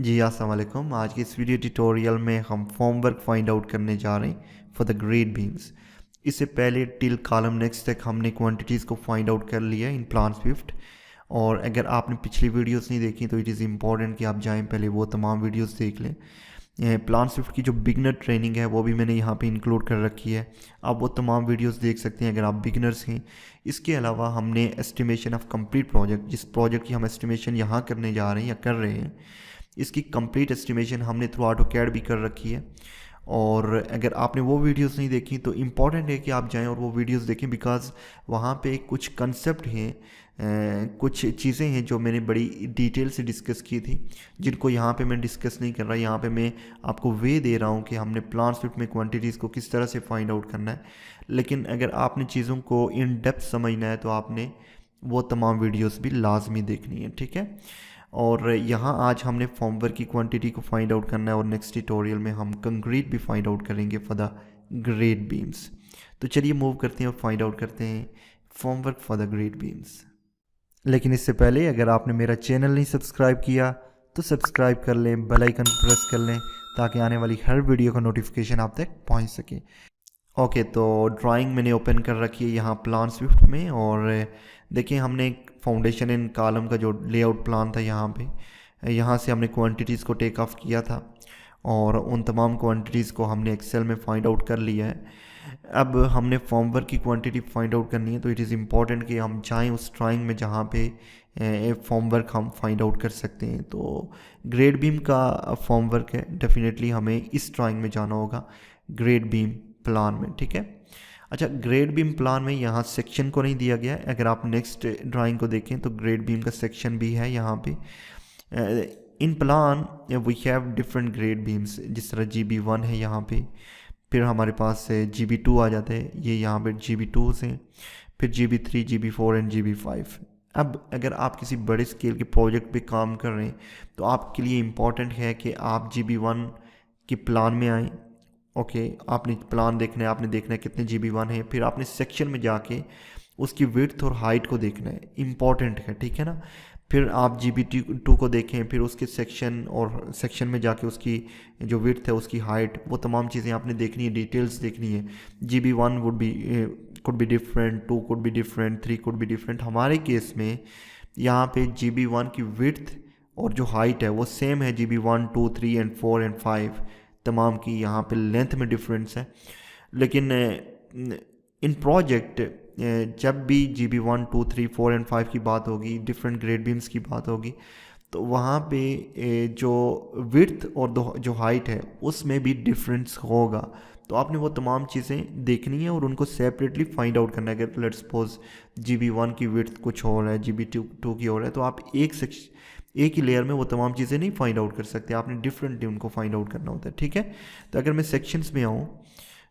जी अस्सलाम वालेकुम। आज की इस वीडियो ट्यूटोरियल में हम फॉर्म वर्क फाइंड आउट करने जा रहे हैं फॉर द ग्रेड बीम्स। इससे पहले टिल कॉलम नेक्स्ट तक हमने क्वांटिटीज़ को फाइंड आउट कर लिया इन प्लान स्विफ्ट। और अगर आपने पिछली वीडियोस नहीं देखी तो इट इज़ इम्पॉर्टेंट कि आप जाएं पहले वो तमाम वीडियोस देख लें। प्लान स्विफ्ट की जो बिगनर ट्रेनिंग है वो भी मैंने यहाँ पे इंक्लूड कर रखी है, आप वो तमाम वीडियोस देख सकते हैं अगर आप बिगनर्स हैं। इसके अलावा हमने एस्टिमेशन ऑफ कंप्लीट प्रोजेक्ट, जिस प्रोजेक्ट की हम एस्टिमेशन यहाँ करने जा रहे हैं या कर रहे हैं, इसकी कंप्लीट एस्टिमेशन हमने थ्रू ऑटोकैड भी कर रखी है। और अगर आपने वो वीडियोस नहीं देखी तो इम्पॉर्टेंट है कि आप जाएं और वो वीडियोस देखें, बिकॉज़ वहाँ पे कुछ कंसेप्ट हैं, कुछ चीज़ें हैं जो मैंने बड़ी डिटेल से डिस्कस की थी, जिनको यहाँ पे मैं डिस्कस नहीं कर रहा। यहाँ पे मैं आपको वे दे रहा हूँ कि हमने प्लान स्विफ्ट में क्वांटिटीज़ को किस तरह से फाइंड आउट करना है। लेकिन अगर आपने चीज़ों को इन डेप्थ समझना है तो आपने वो तमाम वीडियोस भी लाजमी देखनी है, ठीक है। और यहाँ आज हमने फॉर्म वर्क की क्वांटिटी को फाइंड आउट करना है और नेक्स्ट ट्यूटोरियल में हम कंक्रीट भी फाइंड आउट करेंगे फॉर द ग्रेड बीम्स। तो चलिए मूव करते हैं और फाइंड आउट करते हैं form work for the grade beams. लेकिन इससे पहले अगर आपने मेरा चैनल नहीं सब्सक्राइब किया तो सब्सक्राइब कर लें, बेल आइकन प्रेस कर लें ताकि आने वाली हर वीडियो का नोटिफिकेशन आप तक पहुँच सके। ओके, तो ड्राइंग मैंने ओपन कर रखी है यहाँ प्लान स्विफ्ट में। और देखिए हमने फाउंडेशन इन कॉलम का जो लेआउट प्लान था यहाँ पे, यहाँ से हमने क्वांटिटीज़ को टेक ऑफ किया था और उन तमाम क्वांटिटीज़ को हमने एक्सेल में फाइंड आउट कर लिया है। अब हमने फॉर्म वर्क की क्वांटिटी फाइंड आउट करनी है, तो इट इज़ इम्पॉर्टेंट कि हम जाएँ उस ड्राइंग में जहाँ पे फॉर्म वर्क हम फाइंड आउट कर सकते हैं। तो ग्रेड बीम का फॉर्म वर्क है, डेफिनेटली हमें इस ड्राइंग में जाना होगा ग्रेड बीम प्लान में, ठीक है। अच्छा, ग्रेड बीम प्लान में यहाँ सेक्शन को नहीं दिया गया है। अगर आप नेक्स्ट ड्राइंग को देखें तो ग्रेड बीम का सेक्शन भी है यहाँ पे। In plan we have different grade beams, जिस तरह GB1 है यहाँ पे, फिर हमारे पास GB2 आ जाते हैं, ये यहाँ पे GB2 हैं, फिर GB3, GB4 एंड GB5। अब अगर आप किसी बड़े स्केल के प्रोजेक्ट पे काम कर रहे हैं तो आपके लिए इम्पॉर्टेंट है कि आप GB1 के प्लान में आएँ। ओके, आपने प्लान देखना है, आपने देखना है कितने GB1 है, फिर आपने सेक्शन में जाके उसकी विड्थ और हाइट को देखना है, इम्पॉर्टेंट है, ठीक है ना। फिर आप GB2 को देखें, फिर उसके सेक्शन और सेक्शन में जाके उसकी जो विड्थ है, उसकी हाइट, वो तमाम चीज़ें आपने देखनी है, डिटेल्स देखनी है। GB1 could be different, 2 could be different, 3 could be different. हमारे केस में यहाँ पे GB1 की विड्थ और जो हाइट है वो सेम है GB1, 2, 3 एंड 4 एंड 5 तमाम की। यहाँ पे लेंथ में डिफरेंस है, लेकिन इन प्रोजेक्ट जब भी GB1, 2, 3, 4 एंड 5 की बात होगी, डिफरेंट ग्रेड बीम्स की बात होगी, तो वहाँ पे जो विड्थ और जो हाइट है उसमें भी डिफरेंस होगा। तो आपने वो तमाम चीज़ें देखनी है और उनको सेपरेटली फाइंड आउट करना है। अगर लेट्स सपोज GB1 की विड्थ कुछ और है, GB2 की और है, तो आप एक ही लेयर में वो तमाम चीज़ें नहीं फाइंड आउट कर सकते, आपने डिफरेंटली उनको फाइंड आउट करना होता है, ठीक है। तो अगर मैं सेक्शंस में आऊँ,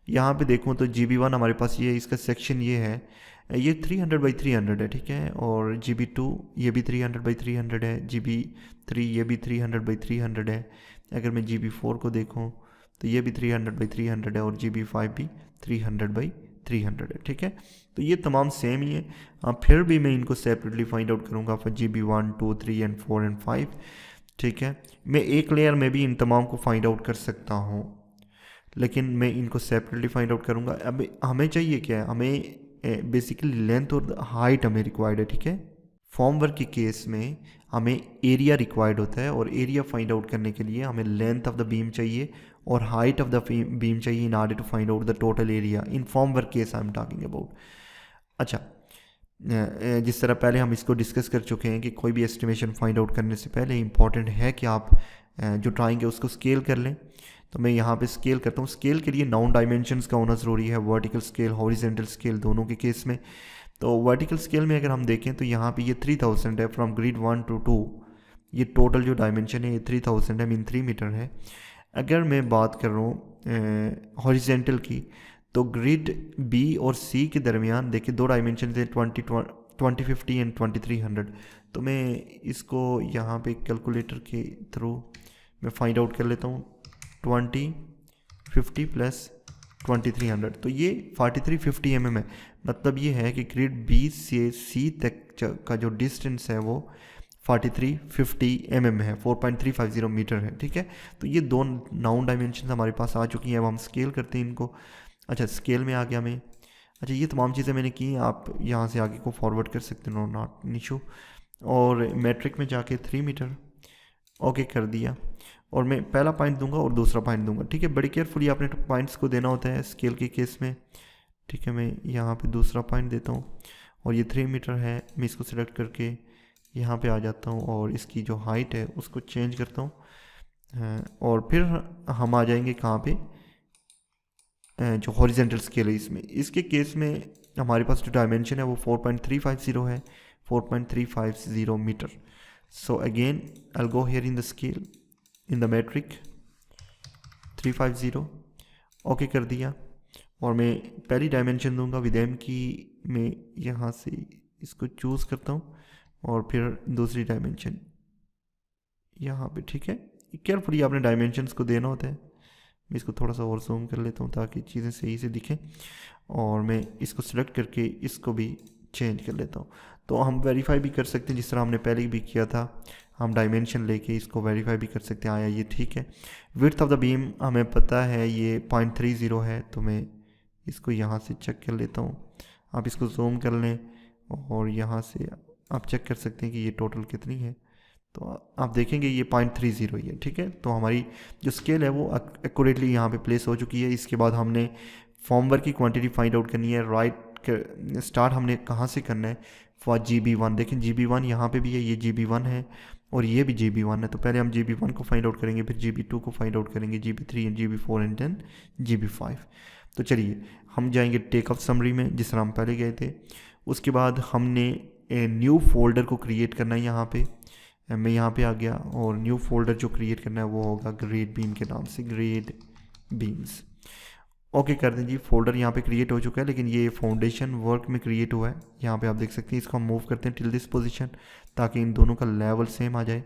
यहाँ पे देखूँ तो GB1 हमारे पास ये, इसका सेक्शन ये है, ये 300x300 है, ठीक है। और GB2 ये भी 300x300 है, GB3 ये भी 300x300 है। अगर मैं GB4 को देखूँ तो ये भी 300x300 है और GB5 भी 300x300 है, ठीक है। तो ये तमाम सेम ही है। फिर भी मैं इनको सेपरेटली फाइंड आउट करूँगा फॉर GB1, 2, 3 एंड 4 एंड 5, ठीक है। मैं एक लेयर में भी इन तमाम को फाइंड आउट कर सकता हूँ, लेकिन मैं इनको सेपरेटली फाइंड आउट करूँगा। अब हमें चाहिए क्या है, हमें बेसिकली लेंथ और हाइट हमें रिक्वायर्ड है, ठीक है। फॉर्म वर्क के केस में हमें एरिया रिक्वायर्ड होता है और एरिया फाइंड आउट करने के लिए हमें लेंथ ऑफ द बीम चाहिए और हाइट ऑफ द बीम चाहिए in order to find out the total area in form work case I am talking about. अच्छा, जिस तरह पहले हम इसको डिस्कस कर चुके हैं कि कोई भी एस्टिमेशन फाइंड आउट करने से पहले इंपॉर्टेंट है कि आप जो ड्राइंग है उसको स्केल कर लें। तो मैं यहाँ पे स्केल करता हूँ। स्केल के लिए 9 डायमेंशंस का होना ज़रूरी है, वर्टिकल स्केल, हॉरिजेंटल स्केल, दोनों के केस में। तो वर्टिकल स्केल में अगर हम देखें तो यहाँ पे ये 3000 है फ्रॉम ग्रिड 1 to 2, ये टोटल जो डायमेंशन है ये 3000 है, मीन 3 मीटर है। अगर मैं बात कर रहा हूँ हॉरिजेंटल की, तो ग्रिड B और C के दरमियान देखिए 2 डायमेंशन है, 2050 एंड 2300। तो मैं इसको यहाँ पे कैलकुलेटर के थ्रू मैं फाइंड आउट कर लेता हूँ। 2050 प्लस 2300, तो ये 4350 mm है। मतलब ये है कि ग्रिड B से C तक का जो डिस्टेंस है वो 4350 mm है, 4.350 मीटर है, ठीक है। तो ये दो नाउन डायमेंशन हमारे पास आ चुकी हैं। अब हम स्केल करते हैं इनको। अच्छा, स्केल में आ गया मैं। अच्छा, ये तमाम चीज़ें मैंने की, आप यहाँ से आगे को फॉरवर्ड कर सकते हो, नॉट एन इशू। और मैट्रिक में जाके 3 मीटर ओके कर दिया, और मैं पहला पॉइंट दूंगा और दूसरा पॉइंट दूंगा, ठीक है। बड़ी केयरफुली आपने पॉइंट्स को देना होता है स्केल के केस में, ठीक है। मैं यहाँ पे दूसरा पॉइंट देता हूँ, और ये 3 मीटर है। मैं इसको सिलेक्ट करके यहाँ पे आ जाता हूँ, और इसकी जो हाइट है उसको चेंज करता हूँ, और फिर हम आ जाएंगे कहाँ पे, जो हॉरिजेंटल स्केल है इसमें। इसके केस में हमारे पास जो डायमेंशन है वो 4.350 है, 4.350 metre. So again I go here in the scale, in the metric 350 okay कर दिया, और मैं पहली डायमेंशन दूंगा विद एम की। मैं यहाँ से इसको चूज़ करता हूँ, और फिर दूसरी डायमेंशन यहाँ पे, ठीक है। केयरफुली आपने डायमेंशंस को देना होता है। मैं इसको थोड़ा सा और जूम कर लेता हूँ ताकि चीज़ें सही से दिखें, और मैं इसको सिलेक्ट करके इसको भी चेंज कर लेता हूँ। तो हम वेरीफाई भी कर सकते हैं जिस तरह हमने पहले भी किया था, हम डायमेंशन लेके इसको वेरीफाई भी कर सकते हैं, आया ये ठीक है। विड्थ ऑफ द बीम हमें पता है ये 0.30 है, तो मैं इसको यहाँ से चेक कर लेता हूँ। आप इसको जूम कर लें, और यहाँ से आप चेक कर सकते हैं कि ये टोटल कितनी है। तो आप देखेंगे ये 0.30 ही है, ठीक है। तो हमारी जो स्केल है वो एक्यूरेटली यहाँ पे प्लेस हो चुकी है। इसके बाद हमने फॉर्मवर्क की क्वांटिटी फाइंड आउट करनी है। स्टार्ट हमने कहाँ से करना है, फॉर GB1। देखें GB1 यहाँ पे भी है, ये GB1 है, और ये भी GB1 है। तो पहले हम GB1 को फाइंड आउट करेंगे, फिर GB2 को फाइंड आउट करेंगे, GB3 and GB4 and then GB5। तो चलिए हम जाएंगे टेक ऑफ समरी में, जिस तरह हम पहले गए थे। उसके बाद हमने न्यू फोल्डर को क्रिएट करना है। यहाँ पे मैं यहाँ पे आ गया, और न्यू फोल्डर जो क्रिएट करना है वो होगा ग्रेड बीम के नाम से, ग्रेड बीम्स। ओके कर दें जी। फोल्डर यहाँ पे क्रिएट हो चुका है, लेकिन ये फाउंडेशन वर्क में क्रिएट हुआ है। यहाँ पे आप देख सकते हैं। इसको हम मूव करते हैं टिल दिस पोजीशन, ताकि इन दोनों का लेवल सेम आ जाए।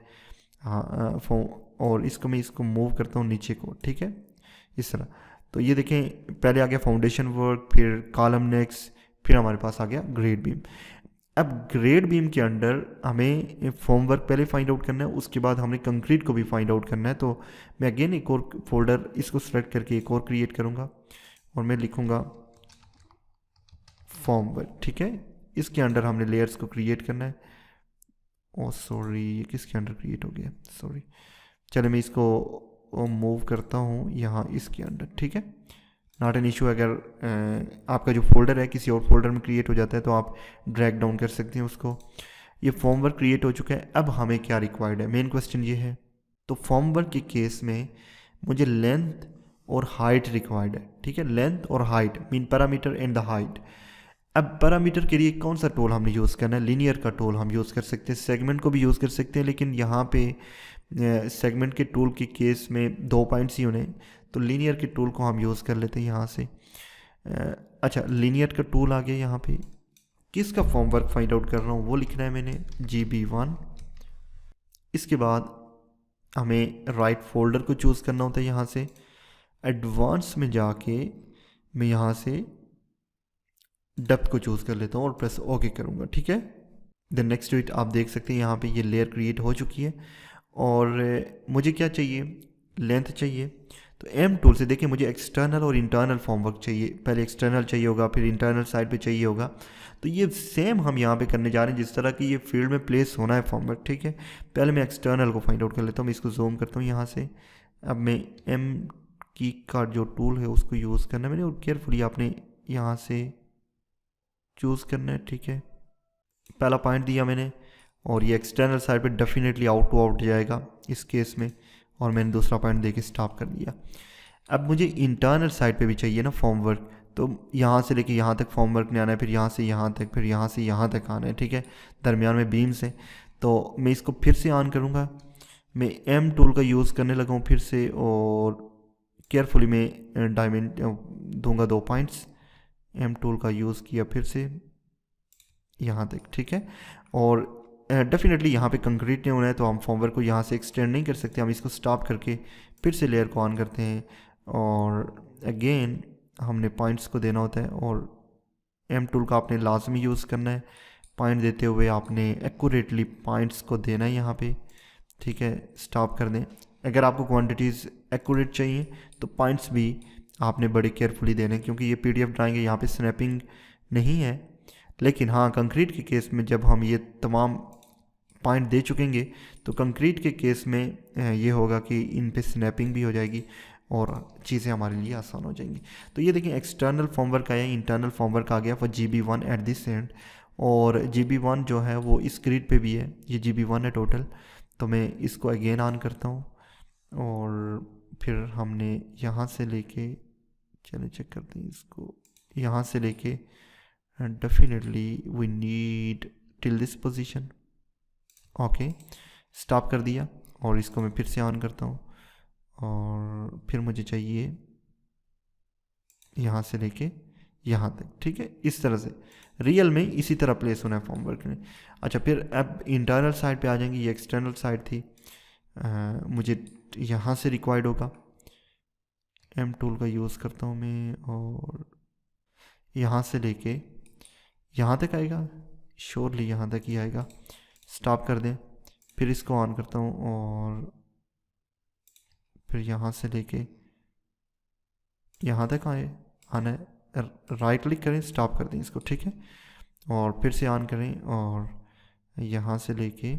हाँ, और इसको मैं इसको मूव करता हूँ नीचे को, ठीक है, इस तरह। तो ये देखें, पहले आ गया फाउंडेशन वर्क, फिर कॉलम नेक्स्ट, फिर हमारे पास आ गया ग्रेड बीम। अब ग्रेड बीम के अंडर हमें फॉर्म वर्क पहले फाइंड आउट करना है, उसके बाद हमने कंक्रीट को भी फाइंड आउट करना है। तो मैं अगेन एक और फोल्डर इसको सेलेक्ट करके एक और क्रिएट करूँगा, और मैं लिखूँगा फॉर्म वर्क, ठीक है। इसके अंडर हमने लेयर्स को क्रिएट करना है। ओ सॉरी, ये किसके अंडर क्रिएट हो गया, सॉरी। चले मैं इसको मूव करता हूँ यहाँ इसके अंडर, ठीक है, नॉट एन इशू। अगर आपका जो फोल्डर है किसी और फोल्डर में क्रिएट हो जाता है तो आप ड्रैग डाउन कर सकते हैं उसको। ये फॉर्म वर्क क्रिएट हो चुका है। अब हमें क्या रिक्वायर्ड है, मेन क्वेश्चन ये है। तो फॉर्म वर्क के केस में मुझे लेंथ और हाइट रिक्वायर्ड है, ठीक है। लेंथ और height mean parameter and the height. अब पैरामीटर के लिए कौन सा टूल हमने यूज़ करना है, लीनियर का टूल हम यूज़ कर सकते हैं, सेगमेंट को भी यूज़ कर सकते हैं, लेकिन यहाँ पे सेगमेंट के टूल के केस में 2 पॉइंट्स ही होने, तो लीनियर के टूल को हम यूज़ कर लेते हैं यहाँ से। अच्छा, लीनियर का टूल आ गया। यहाँ पे किसका फॉर्म वर्क फाइंड आउट कर रहा हूँ वो लिखना है मैंने, GB1। इसके बाद हमें राइट फोल्डर को चूज़ करना होता है। यहाँ से एडवांस में जाके मैं यहाँ से डेप्थ को चूज़ कर लेता हूँ और प्रेस ओके करूँगा, ठीक है। देन नेक्स्ट टू इट आप देख सकते हैं यहाँ पे ये लेयर क्रिएट हो चुकी है। और मुझे क्या चाहिए, लेंथ चाहिए। तो एम टूल से देखिए मुझे एक्सटर्नल और इंटरनल फॉर्मवर्क चाहिए। पहले एक्सटर्नल चाहिए होगा, फिर इंटरनल साइड पे चाहिए होगा। तो ये सेम हम यहाँ पे करने जा रहे हैं जिस तरह की ये फील्ड में प्लेस होना है फॉर्मवर्क, ठीक है। पहले मैं एक्सटर्नल को फाइंड आउट कर लेता हूँ। मैं इसको जूम करता हूँ यहाँ से। अब मैं एम की का जो टूल है उसको यूज़ करना है मैंने, और केयरफुली आपने यहाँ से चूज़ करना है, ठीक है। पहला पॉइंट दिया मैंने, और ये एक्सटर्नल साइड पे डेफिनेटली आउट टू आउट जाएगा इस केस में, और मैंने दूसरा पॉइंट देके स्टॉप कर दिया। अब मुझे इंटरनल साइड पे भी चाहिए ना फॉर्म वर्क, तो यहाँ से लेके यहाँ तक फॉर्म वर्क ने आना है, फिर यहाँ से यहाँ तक, फिर यहाँ से यहाँ तक आना है, ठीक है। दरमियान में बीम्स है, तो मैं इसको फिर से ऑन करूँगा। मैं एम टूल का यूज़ करने लगा हूँ फिर से, और केयरफुली मैं डायमेंड दूंगा 2 पॉइंट्स। एम टूल का यूज़ किया फिर से यहाँ तक, ठीक है। और डेफिनेटली यहाँ पे कंक्रीट नहीं होना है, तो हम फॉर्मवर्क को यहाँ से एक्सटेंड नहीं कर सकते। हम इसको स्टॉप करके फिर से लेयर को ऑन करते हैं, और अगेन हमने पॉइंट्स को देना होता है, और एम टूल का आपने लाजमी यूज़ करना है। पॉइंट देते हुए आपने एक्यूरेटली पॉइंट्स को देना है यहाँ पे, ठीक है। स्टॉप कर दें। अगर आपको क्वांटिटीज़ एक्यूरेट चाहिए तो पॉइंट्स भी आपने बड़े केयरफुली देने, क्योंकि ये पीडीएफ ड्राइंग है, यहाँ पे स्नैपिंग नहीं है। लेकिन हाँ, कंक्रीट के केस में जब हम ये तमाम पॉइंट दे चुकेंगे तो कंक्रीट के केस में ये होगा कि इन पे स्नैपिंग भी हो जाएगी और चीज़ें हमारे लिए आसान हो जाएंगी। तो ये देखिए एक्सटर्नल फॉर्मवर्क आया, इंटरनल फॉर्मवर्क आ गया for GB1 eight this and, और GB1 जो है वो इस ग्रिड पे भी है, ये GB1 है टोटल। तो मैं इसको अगेन ऑन करता हूँ और फिर हमने यहाँ से लेके, चलो चेक करते हैं इसको, यहाँ से लेके definitely we need till this position. Okay, stop कर दिया और इसको मैं फिर से ऑन करता हूँ और फिर मुझे चाहिए यहाँ से लेके यहाँ तक, ठीक है। इस तरह से रियल में इसी तरह प्लेस होना है फॉर्मवर्क में। अच्छा, फिर अब इंटरनल साइड पे आ जाएंगे, ये एक्सटर्नल साइड थी, मुझे यहाँ से रिक्वायर्ड होगा, एम टूल का यूज़ करता हूँ मैं और यहाँ से लेके यहाँ तक आएगा, श्योरली यहाँ तक ही आएगा। स्टॉप कर दें, फिर इसको ऑन करता हूँ और फिर यहाँ से लेके यहाँ तक आना है, राइट क्लिक करें, स्टॉप कर दें इसको, ठीक है। और फिर से ऑन करें और यहाँ से लेके,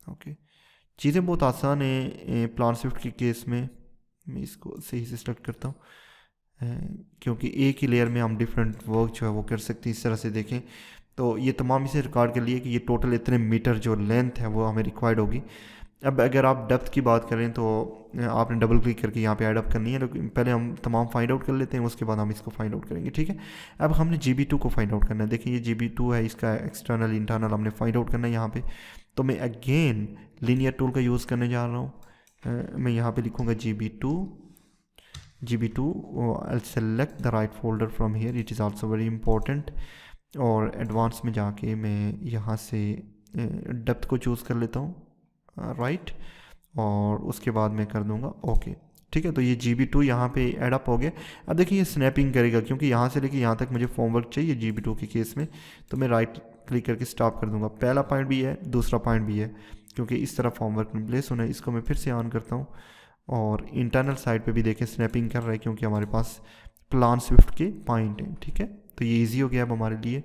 ओके। चीज़ें बहुत आसान है प्लान स्विफ्ट के केस में। मैं इसको सही से सेलेक्ट करता हूँ क्योंकि एक ही लेयर में हम डिफरेंट वर्क जो है वो कर सकते हैं। इस तरह से देखें तो ये तमाम इसे रिकॉर्ड कर लिए कि ये टोटल इतने मीटर जो लेंथ है वो हमें रिक्वायर्ड होगी। अब अगर आप डेप्थ की बात करें तो आपने डबल क्लिक करके यहाँ पे ऐड अप करनी है, लेकिन पहले हम तमाम फाइंड आउट कर लेते हैं, उसके बाद हम इसको फाइंड आउट करेंगे, ठीक है। अब हमने GB2 को फाइंड आउट करना है। देखिए ये GB2 है, इसका एक्सटर्नल इंटरनल हमने फाइंड आउट करना है यहाँ पे। तो मैं अगेन लीनियर टूल का यूज़ करने जा रहा हूँ। मैं यहाँ पे लिखूँगा GB2 I'll select the right folder from here, it is also very important। और एडवांस में जाके मैं यहाँ से डेप्थ को चूज़ कर लेता हूँ, राइट, और उसके बाद मैं कर दूंगा ओके, ठीक है। तो ये GB2 यहाँ पे ऐड अप हो गया। अब देखिए ये स्नैपिंग करेगा क्योंकि यहाँ से लेके यहाँ तक मुझे फॉर्मवर्क चाहिए GB2 के केस में। तो मैं राइट क्लिक करके स्टॉप कर दूंगा। पहला पॉइंट भी है, दूसरा पॉइंट भी है, क्योंकि इस तरह फॉर्मवर्क में प्लेस होना है। इसको मैं फिर से ऑन करता हूँ और इंटरनल साइड पे भी देखें स्नैपिंग कर रहा है क्योंकि हमारे पास प्लान स्विफ्ट के पॉइंट हैं, ठीक है। तो ये ईजी हो गया अब हमारे लिए।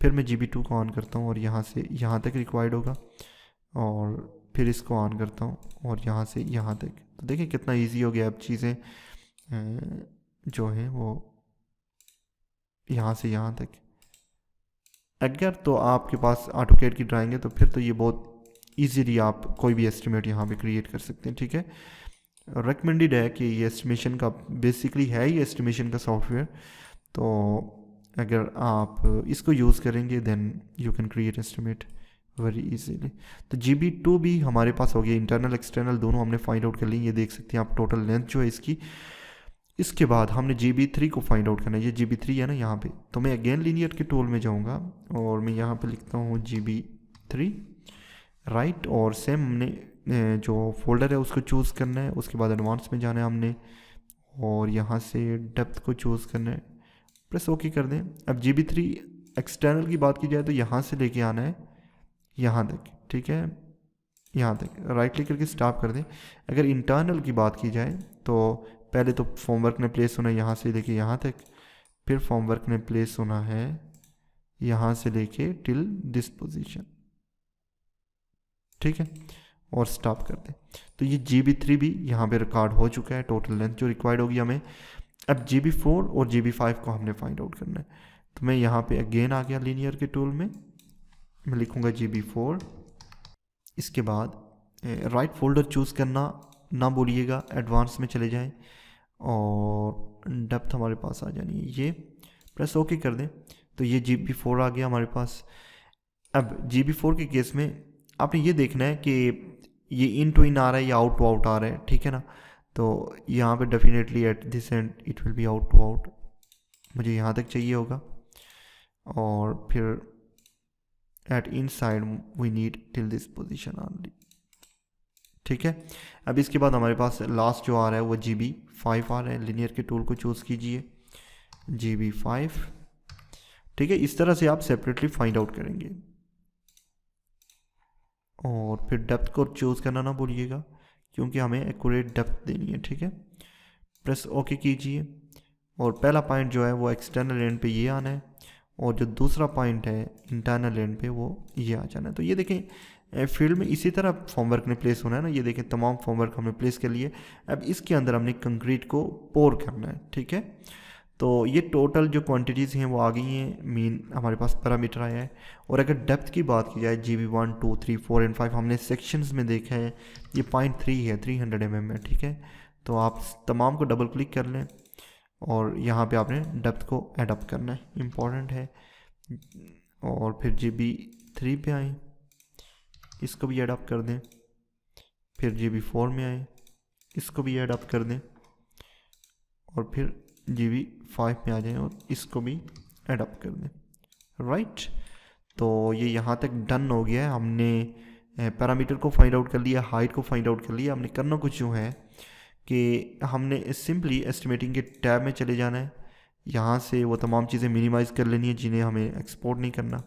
फिर मैं GB2 को ऑन करता हूँ और यहाँ से यहाँ तक रिक्वायर्ड होगा और फिर इसको ऑन करता हूँ और यहाँ से यहाँ तक। तो देखिए कितना इजी हो गया अब चीज़ें जो हैं वो यहाँ से यहाँ तक। अगर तो आपके पास ऑटोकैड की ड्राइंग है तो फिर तो ये बहुत इजीली आप कोई भी एस्टिमेट यहाँ पे क्रिएट कर सकते हैं, ठीक है। रिकमेंडेड है कि ये एस्टिमेशन का बेसिकली है ही एस्टिमेशन का सॉफ्टवेयर, तो अगर आप इसको यूज़ करेंगे then you can create estimate very easily. तो GB2 भी हमारे पास हो गया, इंटरनल एक्सटर्नल दोनों हमने फाइंड आउट कर ली। ये देख सकते हैं आप टोटल लेंथ जो है इसकी। इसके बाद हमने GB3 को फाइंड आउट करना है। ये GB3 है ना यहाँ पे, तो मैं अगेन लीनियर के टूल में जाऊँगा और मैं यहाँ पे लिखता हूँ GB3, राइट, और सेम हमने जो फोल्डर है उसको चूज़ करना है। उसके बाद एडवांस में जाना है हमने और यहाँ से डेप्थ को चूज़ करना है, प्रेस ओके कर दें। अब GB3 एक्सटर्नल की बात की जाए तो यहाँ से लेके आना है यहाँ तक, ठीक है, यहाँ तक राइट क्लिक करके स्टॉप कर दें। अगर इंटरनल की बात की जाए तो पहले तो फॉर्मवर्क ने प्लेस होना है यहाँ से लेके यहाँ तक, फिर फॉर्मवर्क ने प्लेस होना है यहाँ से लेके टिल दिस पोजीशन, ठीक है, और स्टॉप कर दें। तो ये GB3 भी यहाँ पे रिकॉर्ड हो चुका है, टोटल लेंथ जो रिक्वायर्ड होगी हमें। अब GB4 और GB5 को हमने फाइंड आउट करना है। तो मैं यहाँ पे अगेन आ गया लीनियर के टूल में, मैं लिखूँगा GB4। इसके बाद राइट फोल्डर चूज़ करना ना भूलिएगा, एडवांस में चले जाएं और डेप्थ हमारे पास आ जानी है, ये प्रेस ओके कर दें। तो ये GB4 आ गया हमारे पास। अब GB4 के केस में आपने ये देखना है कि ये इन टू इन आ रहा है या आउट टू आउट आ रहा है, ठीक है ना। तो यहाँ पे definitely at this end it will be out to out, मुझे यहाँ तक चाहिए होगा। और फिर at inside we need till this position only, ठीक है। अब इसके बाद हमारे पास लास्ट जो आ रहा है वो GB5 आ रहा है। लिनियर के टूल को चूज़ कीजिए, GB5। ठीक है, इस तरह से आप सेपरेटली फाइंड आउट करेंगे। और फिर डेप्थ को चूज़ करना ना भूलिएगा, क्योंकि हमें एक्यूरेट डेप्थ देनी है। ठीक है, प्रेस ओके कीजिए, और पहला पॉइंट जो है वो एक्सटर्नल एंड पे ये आना है, और जो दूसरा पॉइंट है इंटरनल एंड पे वो ये आ जाना है। तो ये देखें फील्ड में इसी तरह फॉर्मवर्क ने प्लेस होना है ना, ये देखें तमाम फॉर्मवर्क हमने प्लेस कर लिए। अब इसके अंदर हमने कंक्रीट को पोर करना है। ठीक है, तो ये टोटल जो क्वांटिटीज़ हैं वो आ गई हैं, मीन हमारे पास पैरामीटर आया है। और अगर डेप्थ की बात की जाए GB1, 2, 3, 4 एंड 5 हमने सेक्शंस में देखा है, ये 0.3 है, 300 mm है। ठीक है, तो आप तमाम को डबल क्लिक कर लें और यहाँ पे आपने डेप्थ को एडअप करना है, इम्पॉर्टेंट है। और फिर GB3 पे आए, इसको भी एडअप कर दें। फिर GB4 में आए, इसको भी एडअप कर दें। और फिर GB5 में आ जाएं और इसको भी एडअप कर दें। राइट, तो ये यहाँ तक डन हो गया है। हमने पैरामीटर को फाइंड आउट कर लिया, हाइट को फाइंड आउट कर लिया। हमने करना कुछ यूँ है कि हमने सिंपली एस्टिमेटिंग के टैब में चले जाना है, यहाँ से वो तमाम चीज़ें मिनिमाइज़ कर लेनी है जिन्हें हमें एक्सपोर्ट नहीं करना,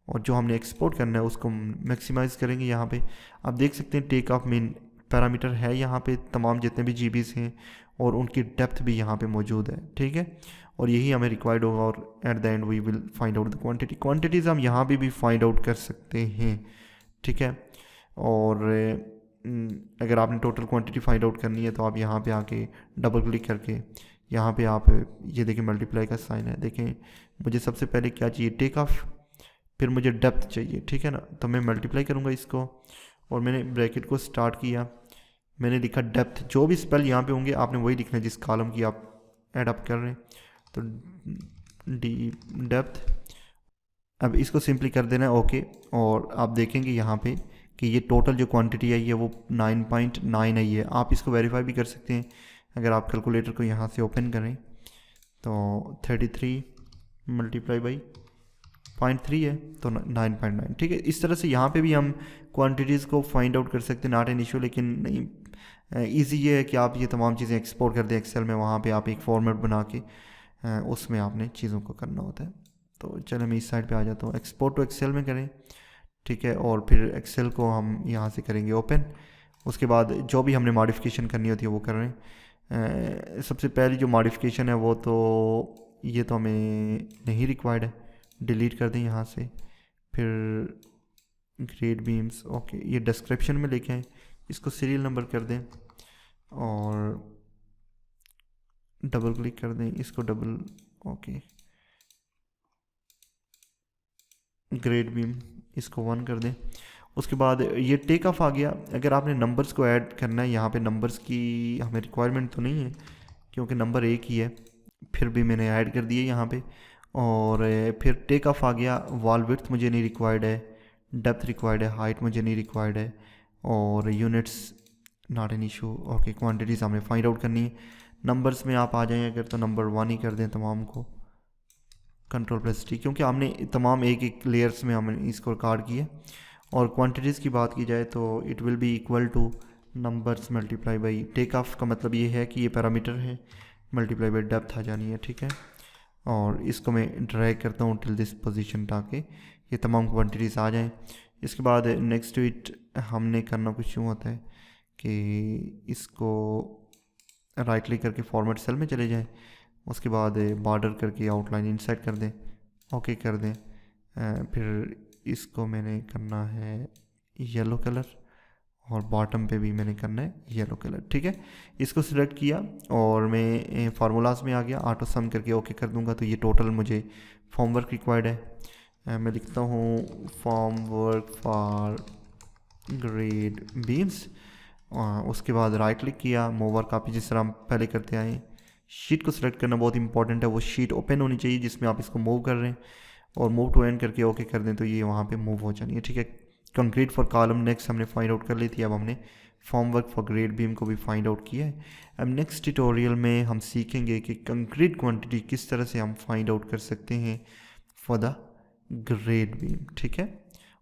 और जो हमने एक्सपोर्ट करना है उसको मैक्सिमाइज़ करेंगे। यहाँ पे आप देख सकते हैं टेक ऑफ मेन पैरामीटर है यहाँ पे, तमाम जितने भी GBs हैं और उनकी डेप्थ भी यहाँ पे मौजूद है। ठीक है, और यही हमें रिक्वायर्ड होगा, और at the end we will find out the quantity. Quantities हम यहाँ पे भी फाइंड आउट कर सकते हैं। ठीक है, और अगर आपने टोटल क्वांटिटी फाइंड आउट करनी है तो आप यहाँ पे आके डबल क्लिक करके यहाँ पे आप ये देखें मल्टीप्लाई का साइन है। देखें मुझे सबसे पहले क्या चाहिए, टेक ऑफ, फिर मुझे डेप्थ चाहिए। ठीक है ना, तो मैं मल्टीप्लाई करूँगा इसको, और मैंने ब्रैकेट को स्टार्ट किया, मैंने लिखा डेप्थ। जो भी स्पेल यहाँ पे होंगे आपने वही लिखना है जिस कॉलम की आप एडअप कर रहे हैं। तो डी डेप्थ, अब इसको सिंपली कर देना है ओके। और आप देखेंगे यहाँ पे कि ये टोटल जो क्वांटिटी आई है वो 9.9 आई है। आप इसको वेरीफाई भी कर सकते हैं अगर आप कैलकुलेटर को यहाँ से ओपन करें तो 33 मल्टीप्लाई बाई 0.3 है तो 9.9। ठीक है, इस तरह से यहाँ पे भी हम क्वांटिटीज़ को फाइंड आउट कर सकते हैं, नॉट एन इशू। लेकिन नहीं, ईजी ये है कि आप ये तमाम चीज़ें एक्सपोर्ट कर दें एक्सेल में, वहाँ पे आप एक फॉर्मेट बना के उसमें आपने चीज़ों को करना होता है। तो चलो मैं इस साइड पे आ जाता हूँ, एक्सपोर्ट टू एक्सेल में करें। ठीक है, और फिर एक्सेल को हम यहाँ से करेंगे ओपन। उसके बाद जो भी हमने मॉडिफिकेशन करनी होती है वो कर रहे हैं। सबसे पहली जो मॉडिफिकेशन है वो तो ये तो हमें नहीं रिक्वायर्ड है, डिलीट कर दें यहाँ से। फिर ग्रेड बीम्स ओके, ये डिस्क्रिप्शन में लेके आए, इसको सीरियल नंबर कर दें और डबल क्लिक कर दें, इसको डबल ओके। ग्रेड बीम इसको 1 कर दें। उसके बाद ये टेक ऑफ आ गया। अगर आपने नंबर्स को ऐड करना है, यहाँ पे नंबर्स की हमें रिक्वायरमेंट तो नहीं है क्योंकि नंबर एक ही है, फिर भी मैंने ऐड कर दिए यहाँ पे। और फिर टेक ऑफ आ गया। वॉल विड्थ मुझे नहीं रिक्वायर्ड है, डेप्थ रिक्वायर्ड है, हाइट मुझे नहीं रिक्वायर्ड है, और units not an issue. Okay, quantities हमें फाइंड आउट करनी है। नंबर्स में आप आ जाएँ अगर तो नंबर 1 ही कर दें तमाम को, Ctrl+T, क्योंकि हमने तमाम एक एक लेयर्स में हमने इसको कार्ड किया। और क्वांटिटीज़ की बात की जाए तो it will be equal to numbers multiply by take off का मतलब ये है कि ये पैरामीटर है, मल्टीप्लाई बाई डेप्थ आ जानी है। ठीक है, और इसको मैं ड्रैग करता हूँ टिल दिस पोजीशन ताकि ये तमाम क्वांटिटीज़ आ जाएं। इसके बाद नेक्स्ट टू इट हमने करना कुछ यूँ होता है कि इसको राइट क्लिक करके फॉर्मेट सेल में चले जाएं। उसके बाद बॉर्डर करके आउटलाइन इंसर्ट कर दें, ओके कर दें। फिर इसको मैंने करना है येलो कलर, और बॉटम पे भी मैंने करना है येलो कलर। ठीक है, इसको सिलेक्ट किया और मैं फार्मूलाज में आ गया, ऑटो सम करके ओके कर दूंगा। तो ये टोटल मुझे फॉर्म वर्क रिक्वायर्ड है। मैं लिखता हूँ form work for grade beams. उसके बाद राइट क्लिक किया, मूव और कॉपी, जिस तरह हम पहले करते आए। शीट को सिलेक्ट करना बहुत इंपॉर्टेंट है, वो शीट ओपन होनी चाहिए जिसमें आप इसको मूव कर रहे हैं, और मूव टू एंड करके ओके कर दें तो ये वहाँ पे मूव हो जानी है। ठीक है, कंक्रीट फॉर कॉलम नेक्स्ट हमने फाइंड आउट कर ली थी, अब हमने form work for grade beam को भी फाइंड आउट किया है। अब नेक्स्ट ट्यूटोरियल में हम सीखेंगे कि कंक्रीट क्वांटिटी किस तरह से हम फाइंड आउट कर सकते हैं फॉर द ग्रेड बीम। ठीक है,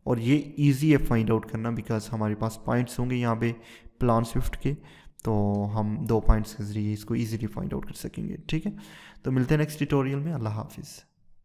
और ये ईजी है फाइंड आउट करना बिकॉज हमारे पास पॉइंट्स होंगे यहाँ पे प्लान स्विफ्ट के, तो हम 2 पॉइंट्स के जरिए इसको ईजिली फाइंड आउट कर सकेंगे। ठीक है, तो मिलते हैं नेक्स्ट ट्यूटोरियल में। अल्लाह हाफिज़।